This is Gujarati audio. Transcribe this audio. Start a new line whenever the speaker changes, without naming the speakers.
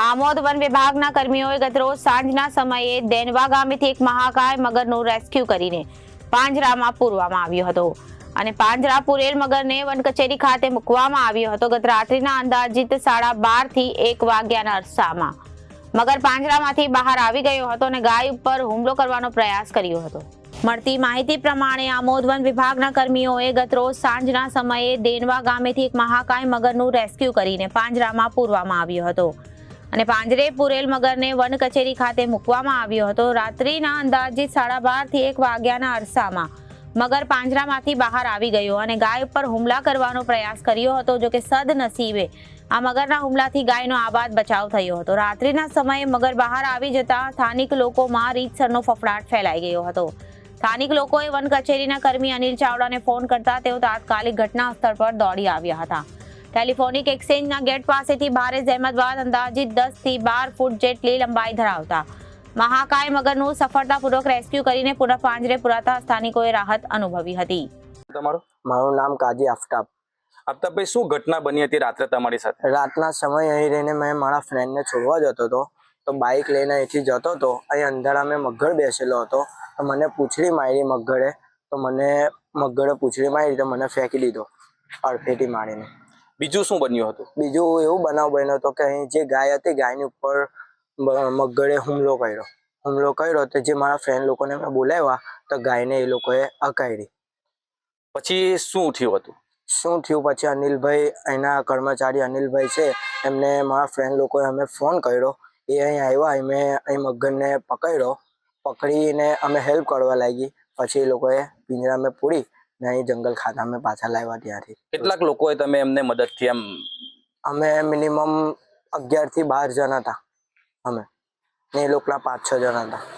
આમોદ વન વિભાગના કર્મીઓએ ગતરોજ સાંજના સમયે દેનવા ગામેથી એક મહાકાય મગરનું રેસ્ક્યુ કરીને પાંજરામાં પૂરવામાં આવ્યો હતો અને પાંજરા પૂરેલ મગરને વન કચેરી ખાતે મૂકવામાં આવ્યો હતો. ગત રાત્રિના અંદાજિત 12:30 થી 1 વાગ્યાના અરસામાં મગર પાંજરામાંથી બહાર આવી ગયો હતો અને ગાય ઉપર હુમલો કરવાનો પ્રયાસ કર્યો હતો. મળતી માહિતી પ્રમાણે આમોદ વન વિભાગના કર્મીઓએ ગતરોજ સાંજના સમયે દેનવા ગામેથી એક મહાકાય મગરનું રેસ્ક્યુ કરીને પાંજરામાં પૂરવામાં આવ્યો હતો અને પાંજરે પૂરેલ મગરને વન કચેરી ખાતે મૂકવામાં આવ્યો હતો. રાત્રિના અંદાજિત 12:30 થી 1 વાગ્યાના અરસામાં મગર પાંજરામાંથી બહાર આવી ગયો અને ગાય પર હુમલા કરવાનો પ્રયાસ કર્યો હતો. જો કે સદનસીબે આ મગરના હુમલાથી ગાયનો આબાદ બચાવ થયો હતો. રાત્રિના સમયે મગર બહાર આવી જતા સ્થાનિક લોકોમાં રીતસરનો ફફડાટ ફેલાઈ ગયો હતો. સ્થાનિક લોકોએ વન કચેરીના કર્મી અનિલ ચાવડાને ફોન કરતા તેઓ તાત્કાલિક ઘટના સ્થળ પર દોડી આવ્યા હતા. ટેલિફોનિક એક્સચેન્જના ગેટ પાસેથી ભારે જહેમત બાદ અંદાજિત 10 થી 12 ફૂટ જેટલી લંબાઈ ધરાવતા મહાકાય મગરનું સફળતાપૂર્વક રેસ્ક્યુ કરીને પુનઃ પાંજરે પુરાતા સ્થાનિકોએ રાહત અનુભવી હતી.
મારું નામ કાજી આફતાબ.
આફતાબભાઈ, શું ઘટના બની હતી રાત્રે તમારી સાથે?
રાતના સમય અહીં રહીને મેં મારા ફ્રેન્ડને છોડવા જતો હતો તો બાઇક લઈને અહીંથી જતો હતો. અહીં અંધારા મેં મગર બેસેલો હતો તો મને પૂંછડી મારી મગરે. તો મને મગરે પૂંછડી મારી તો મને ફેંકી દીધો અડફેટી મારીને.
બીજું શું બન્યું હતું?
બીજું એવું બનાવ બન્યો હતો કે અહીં જે ગાય હતી ગાયની ઉપર મગરે હુમલો કર્યો તો જે મારા ફ્રેન્ડ લોકોને મેં બોલાવ્યા તો ગાયને એ લોકોએ અકાળી.
પછી શું થયું હતું?
પછી અનિલભાઈ, અહીંના કર્મચારી અનિલભાઈ છે, એમને મારા ફ્રેન્ડ લોકોએ અમે ફોન કર્યો. એ અહીં આવ્યા, મેં અહીં મગરને પકડીને અમે હેલ્પ કરવા લાગી. પછી એ લોકોએ પિંજરામાં પૂરી ને અહીં જંગલ ખાતામાં પાછા લાવ્યા. ત્યાંથી
કેટલાક લોકોએ તમે એમને મદદથી
અમે મિનિમમ 11 થી 12 જણા હતા અમે ને એ લોકોના 5-6 જણા હતા.